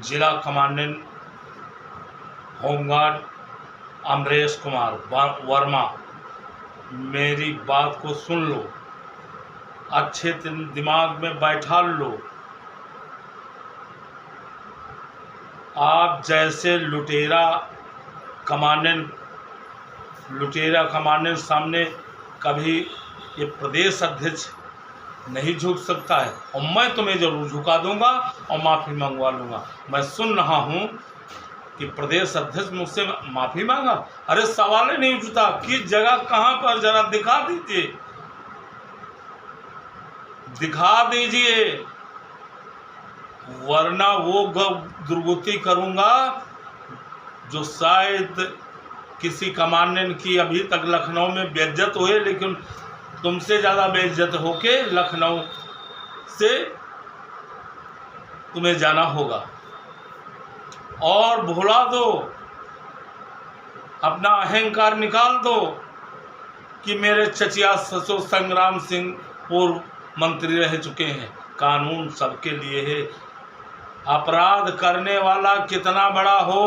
जिला commandant home guard Amresh Kumar Verma, मेरी बात को सुन लो, अच्छे दिमाग में बैठा लो। आप जैसे लुटेरा कमांडेंट सामने कभी ये प्रदेश अध्यक्ष नहीं झुक सकता है, और मैं तुम्हें जरूर झुका दूंगा और माफ़ी मंगवा लूँगा। मैं सुन रहा हूँ कि प्रदेश अध्यक्ष मुझसे माफ़ी मांगा। अरे सवाल ही नहीं उठता, किस जगह कहाँ पर, जरा दिखा दीजिए, दिखा दीजिए, वरना वो दुर्गति करूँगा जो शायद किसी कमांडेंट की अभी तक लखनऊ में बेइज्जत हुए, लेकिन तुमसे ज़्यादा बेइज्जत होके लखनऊ से तुम्हें जाना होगा। और भुला दो, अपना अहंकार निकाल दो कि मेरे चचिया ससुर संग्राम सिंह पूर्व मंत्री रह चुके हैं। कानून सबके लिए है, अपराध करने वाला कितना बड़ा हो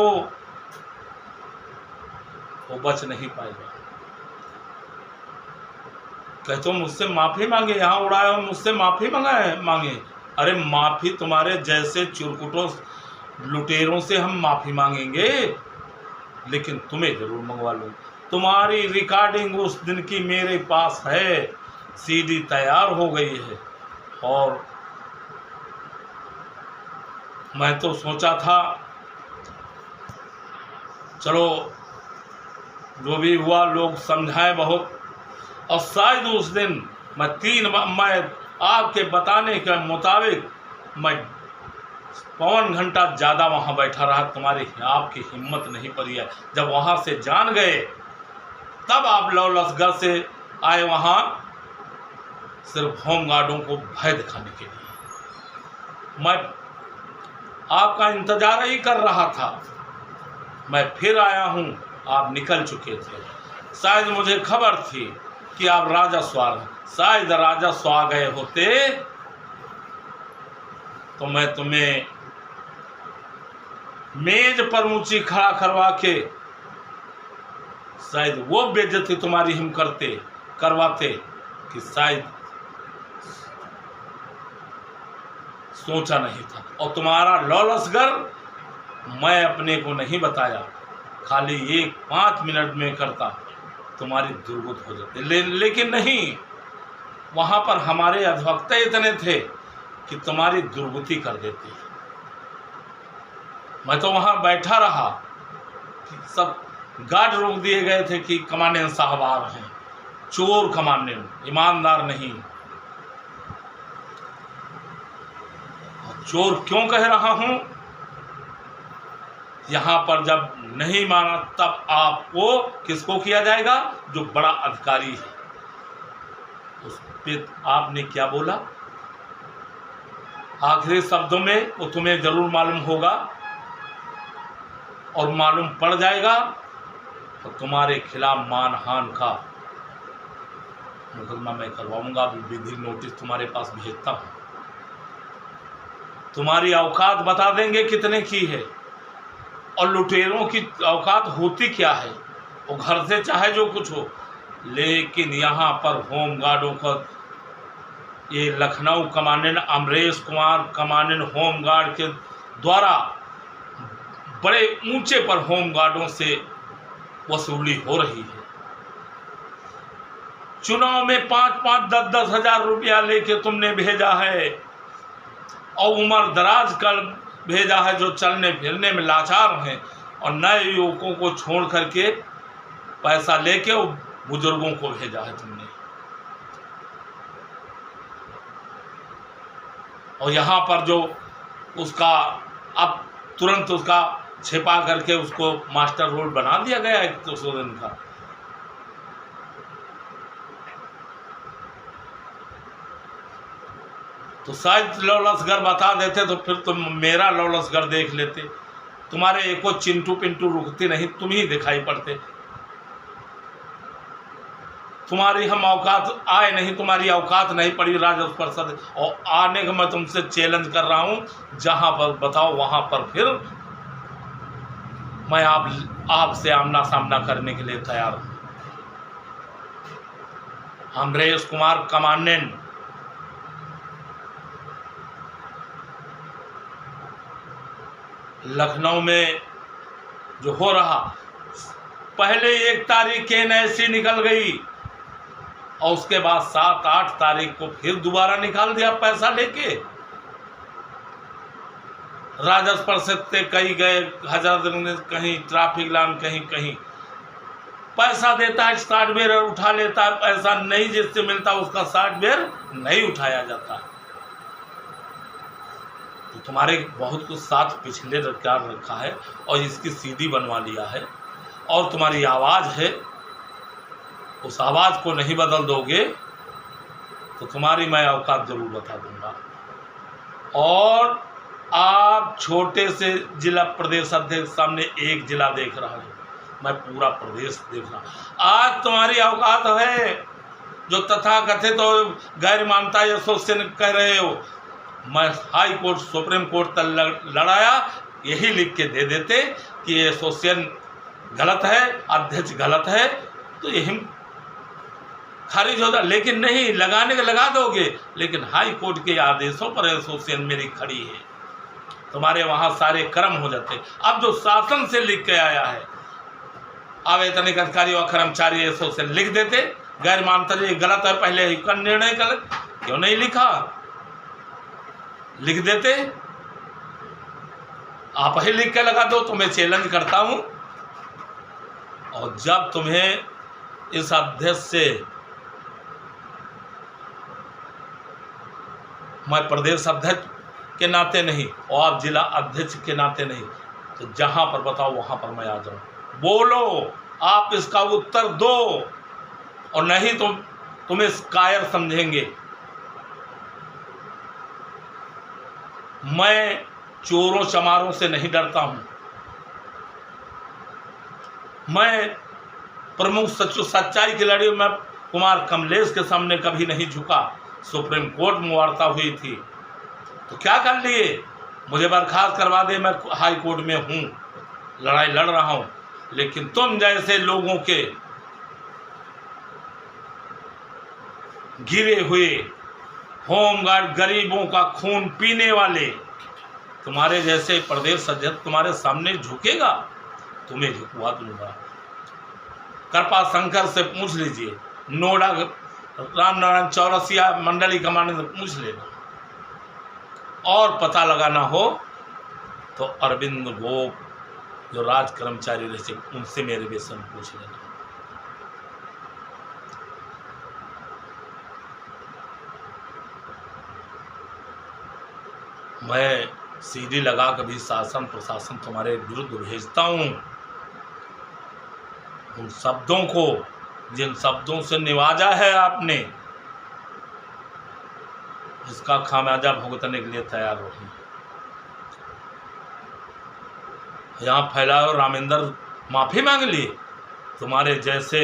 वो बच नहीं पाएगा। कहते तो मुझसे माफ़ी मांगे, यहाँ उड़ाए हो मुझसे माफ़ी मांगे। अरे माफ़ी तुम्हारे जैसे चुरकुटों लुटेरों से हम माफ़ी मांगेंगे, लेकिन तुम्हें ज़रूर मंगवा लूँ। तुम्हारी रिकॉर्डिंग उस दिन की मेरे पास है, सीडी तैयार हो गई है। और मैं तो सोचा था चलो जो भी हुआ लोग समझाएं बहुत, और शायद उस दिन मैं आपके बताने के मुताबिक मैं 5 घंटा ज़्यादा वहाँ बैठा रहा। आपकी हिम्मत नहीं पड़ी है। जब वहाँ से जान गए तब आप लौलसगढ़ से आए वहाँ सिर्फ होमगार्डों को भय दिखाने के लिए। मैं आपका इंतजार ही कर रहा था। मैं फिर आया हूँ, आप निकल चुके थे। शायद मुझे खबर थी कि आप राजस्व शायद राजस्व आ गए होते तो मैं तुम्हें मेज पर ऊंची खड़ा करवा के शायद वो बेइज्जती तुम्हारी हम करवाते कि शायद सोचा नहीं था। और तुम्हारा लौलसगढ़ मैं अपने को नहीं बताया, खाली 5 मिनट में करता तुम्हारी दुर्गत हो जाती। लेकिन नहीं, वहाँ पर हमारे अधिवक्ता इतने थे कि तुम्हारी दुर्गति कर देते। मैं तो वहाँ बैठा रहा, सब गार्ड रोक दिए गए थे कि कमांडेंट साहब आ रहे हैं। चोर कमांडेंट, ईमानदार नहीं। चोर क्यों कह रहा हूँ? यहाँ पर जब नहीं माना तब आपको किसको किया जाएगा? जो बड़ा अधिकारी है उस पे आपने क्या बोला आखिरी शब्दों में, वो तुम्हें जरूर मालूम होगा और मालूम पड़ जाएगा तो तुम्हारे खिलाफ मानहानि का मुकदमा मैं करवाऊंगा। विधि नोटिस तुम्हारे पास भेजता हूँ। तुम्हारी औकात बता देंगे कितने की है, और लुटेरों की औकात होती क्या है। वो घर से चाहे जो कुछ हो, लेकिन यहाँ पर होमगार्डों का ये Lucknow commandant Amresh Kumar commandant home guard के द्वारा बड़े ऊंचे पर होमगार्डों से वसूली हो रही है। चुनाव में 5-5, 10-10 हजार रुपया लेके तुमने भेजा है, और उम्र दराज कर भेजा है जो चलने फिरने में लाचार हैं, और नए युवकों को छोड़ करके पैसा लेके वो बुजुर्गों को भेजा है तुमने। और यहाँ पर जो उसका अब तुरंत उसका छिपा करके उसको मास्टर रोल बना दिया गया है 200 दिन का। तो शायद लौलसगढ़ बता देते तो फिर तुम मेरा लौलसगढ़ देख लेते। तुम्हारे एको चिंटू पिंटू रुकते नहीं, तुम ही दिखाई पड़ते। तुम्हारी हम औकात आए नहीं, तुम्हारी औकात नहीं पड़ी राजस्व परिषद, और आने का मैं तुमसे चैलेंज कर रहा हूं। जहां पर बताओ वहां पर फिर मैं आपसे आमना सामना करने के लिए तैयार हूं। अमरेश कुमार कमांडेंट, लखनऊ में जो हो रहा, पहले 1 तारीख के NIC निकल गई और उसके बाद 7-8 तारीख को फिर दोबारा निकाल दिया पैसा लेके। राजस्व परिषद से कहीं गए, हजरतगंज कहीं ट्रैफिक लाइन, कहीं कहीं पैसा देता है, सॉफ्टवेयर उठा लेता है, पैसा नहीं जिससे मिलता उसका सॉफ्टवेयर नहीं उठाया जाता। तो तुम्हारे बहुत कुछ साथ पिछले रखा है और इसकी सीधी बनवा लिया है, और तुम्हारी आवाज़ है, उस आवाज़ को नहीं बदल दोगे तो तुम्हारी मैं औकात जरूर बता दूंगा। और आप छोटे से जिला प्रदेश अध्यक्ष, सामने एक जिला देख रहा हूँ, मैं पूरा प्रदेश देख रहा हूँ। आज तुम्हारी औकात है जो तथाकथित तो गैर मान्यता एसोसिएशन कह रहे हो, मैं हाई कोर्ट सुप्रीम कोर्ट तक लड़ाया, यही लिख के दे देते कि एसोसिएशन गलत है, अध्यक्ष गलत है, तो यही खारिज होता। लेकिन नहीं, लगाने का लगा दोगे, लेकिन हाई कोर्ट के आदेशों पर एसोसिएशन मेरी खड़ी है, तुम्हारे वहाँ सारे कर्म हो जाते। अब जो शासन से लिख के आया है, आवेदनिक अधिकारी और कर्मचारी एसोसिएशन लिख देते गैर मान्यता ये गलत है, पहले ही का निर्णय गलत, क्यों नहीं लिखा? लिख देते, आप ही लिख के लगा दो। तुम्हें चैलेंज करता हूं, और जब तुम्हें इस अध्यक्ष से मैं प्रदेश अध्यक्ष के नाते नहीं और आप जिला अध्यक्ष के नाते नहीं, तो जहां पर बताओ वहां पर मैं आ जाऊं। बोलो, आप इसका उत्तर दो, और नहीं तो तुम्हें कायर समझेंगे। मैं चोरों चमारों से नहीं डरता हूं, मैं प्रमुख सच्चाई की लड़ी में कुमार कमलेश के सामने कभी नहीं झुका। सुप्रीम कोर्ट में वार्ता हुई थी तो क्या कर लिए, मुझे बर्खास्त करवा दे, मैं हाई कोर्ट में हूं, लड़ाई लड़ रहा हूं। लेकिन तुम जैसे लोगों के गिरे हुए होमगार्ड, गरीबों का खून पीने वाले, तुम्हारे जैसे प्रदेश अध्यक्ष तुम्हारे सामने झुकेगा, तुम्हें झुकवा दूंगा। कृपा शंकर से पूछ लीजिए, नोएडा रामनारायण चौरसिया मंडली कमांडर से पूछ लेना, और पता लगाना हो तो अरविंद गोप जो राज कर्मचारी रहे उनसे मेरे विषय में पूछ लेना। मैं सीडी लगा कभी शासन प्रशासन तुम्हारे विरुद्ध भेजता हूं। उन शब्दों को, जिन शब्दों से निवाजा है आपने, इसका खामियाजा भुगतने के लिए तैयार रहिए। यहाँ फैलाओ रामेंद्र माफ़ी मांग लिए, तुम्हारे जैसे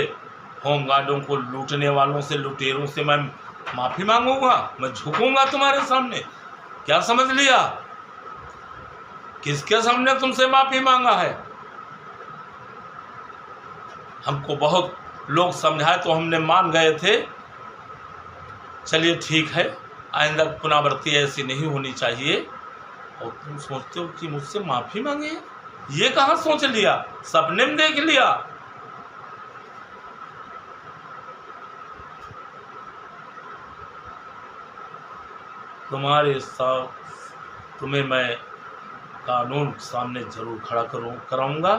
होमगार्डों को लूटने वालों से, लुटेरों से मैं माफ़ी मांगूंगा, मैं झुकूंगा तुम्हारे सामने? क्या समझ लिया? किसके सामने तुमसे माफ़ी मांगा है? हमको बहुत लोग समझाए तो हमने मान गए थे, चलिए ठीक है, आइंदा पुनरावृत्ति ऐसी नहीं होनी चाहिए। और तुम सोचते हो कि मुझसे माफ़ी मांगे? ये कहाँ सोच लिया, सपने में देख लिया? तुम्हारे साथ तुम्हें मैं कानून के सामने जरूर खड़ा कराऊंगा,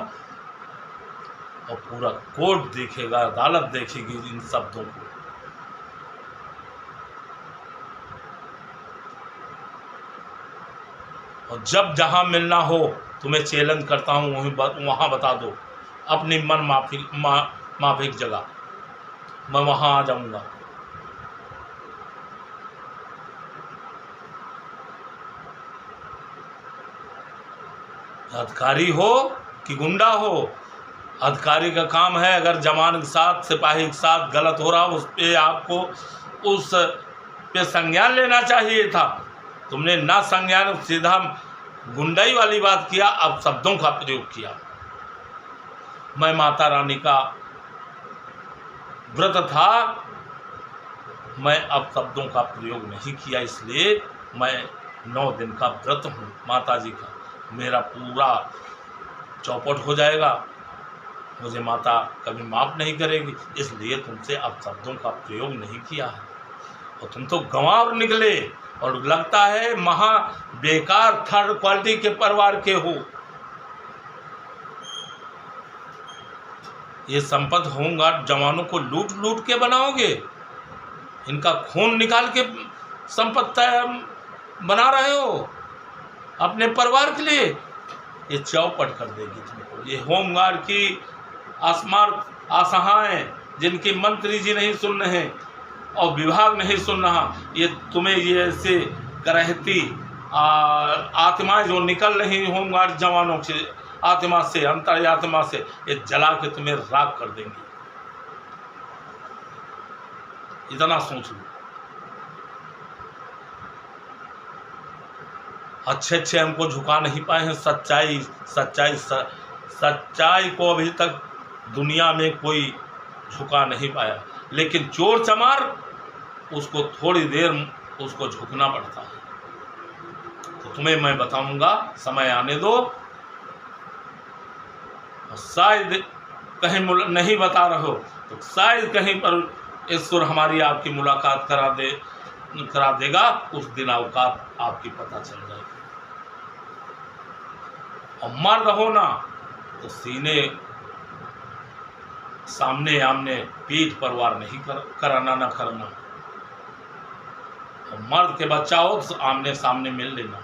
और पूरा कोर्ट देखेगा, अदालत देखेगी इन शब्दों को। और जब जहां मिलना हो तुम्हें चैलेंज करता हूं, वहां बता दो अपनी मन माफिक जगह, मैं वहां आ जाऊंगा। अधिकारी हो कि गुंडा हो, अधिकारी का काम है, अगर जवान के साथ सिपाही के साथ गलत हो रहा उस पर आपको उस पे संज्ञान लेना चाहिए था। तुमने ना संज्ञान, सीधा गुंडाई वाली बात किया, अब शब्दों का प्रयोग किया। मैं माता रानी का व्रत था, मैं अब शब्दों का प्रयोग नहीं किया, इसलिए मैं 9 दिन का व्रत हूँ माता जी का, मेरा पूरा चौपट हो जाएगा, मुझे माता कभी माफ़ नहीं करेगी, इसलिए तुमसे अब शब्दों का प्रयोग नहीं किया है। और तुम तो गंवार निकले और लगता है महा बेकार थर्ड क्वालिटी के परिवार के हो। ये संपत्ति होमगार्ड जवानों को लूट लूट के बनाओगे, इनका खून निकाल के संपत्ति बना रहे हो अपने परिवार के लिए, ये चौपट कर देगी तुमको। ये होमगार्ड की असहाय जिनकी मंत्री जी नहीं सुन रहे और विभाग नहीं सुन रहा, ये तुम्हें ये ऐसे करहती आत्माएं जो निकल रही होमगार्ड जवानों से आत्मा से, अंतरात्मा से, ये जला के तुम्हें राख कर देंगे। इतना सोच लो। अच्छे अच्छे हमको झुका नहीं पाए हैं, सच्चाई को अभी तक दुनिया में कोई झुका नहीं पाया, लेकिन चोर चमार उसको थोड़ी देर उसको झुकना पड़ता है। तो तुम्हें मैं बताऊंगा, समय आने दो, शायद कहीं नहीं बता रहे हो तो शायद कहीं पर ईश्वर हमारी आपकी मुलाकात करा देगा, उस दिन औकात आपकी पता चल जाएगी। और मर्द हो ना तो सीने सामने आमने पीठ पर वार नहीं कराना ना करना, और मर्द के बच्चा हो तो आमने सामने मिल लेना।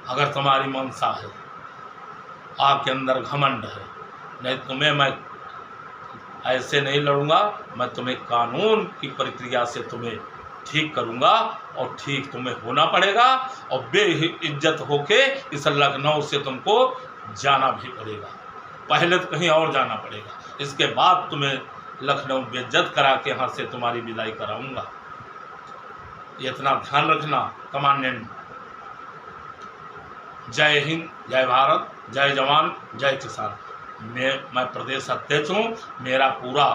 अगर तुम्हारी मनसा है, आपके अंदर घमंड है, नहीं तुम्हें मैं ऐसे नहीं लड़ूंगा, मैं तुम्हें कानून की प्रक्रिया से तुम्हें ठीक करूंगा, और ठीक तुम्हें होना पड़ेगा, और बेइज्जत होके इस लखनऊ से तुमको जाना भी पड़ेगा। पहले तो कहीं और जाना पड़ेगा, इसके बाद तुम्हें लखनऊ बेइज्जत करा के यहाँ से तुम्हारी विदाई कराऊंगा। इतना ध्यान रखना कमांडेंट। जय हिंद, जय भारत, जय जवान, जय किसान। मैं प्रदेश अध्यक्ष हूँ, मेरा पूरा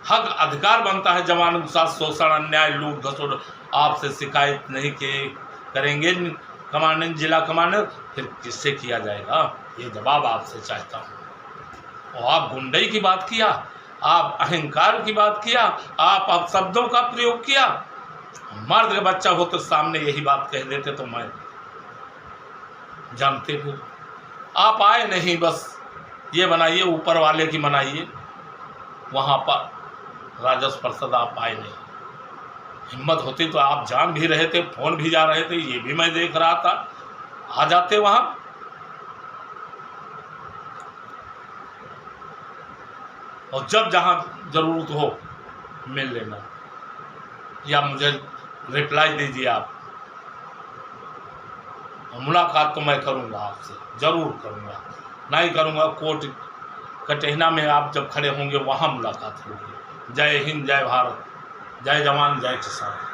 हक अधिकार बनता है जवानों के साथ शोषण, अन्याय, लूट घसोट आपसे शिकायत नहीं करेंगे कमांडेंट, जिला कमांडर, फिर किससे किया जाएगा, ये जवाब आपसे चाहता हूँ। और आप गुंडई की बात किया, आप अहंकार की बात किया, आप अपशब्दों का प्रयोग किया। मर्द का बच्चा हो तो सामने यही बात कह देते तो मैं जानते थे। आप आए नहीं, बस ये बनाइए ऊपर वाले की मनाइए, वहाँ पर राजस्व परिषद आप आए नहीं। हिम्मत होती तो आप जान भी रहे थे, फोन भी जा रहे थे, ये भी मैं देख रहा था, आ जाते वहाँ। और जब जहाँ जरूरत हो मिल लेना, या मुझे रिप्लाई दीजिए आप, मुलाकात तो मैं करूँगा आपसे, ज़रूर करूँगा, नहीं करूँगा कोर्ट कटहना में आप जब खड़े होंगे वहाँ मुलाकात होगी। जय हिंद, जय भारत, जय जवान, जय किसान।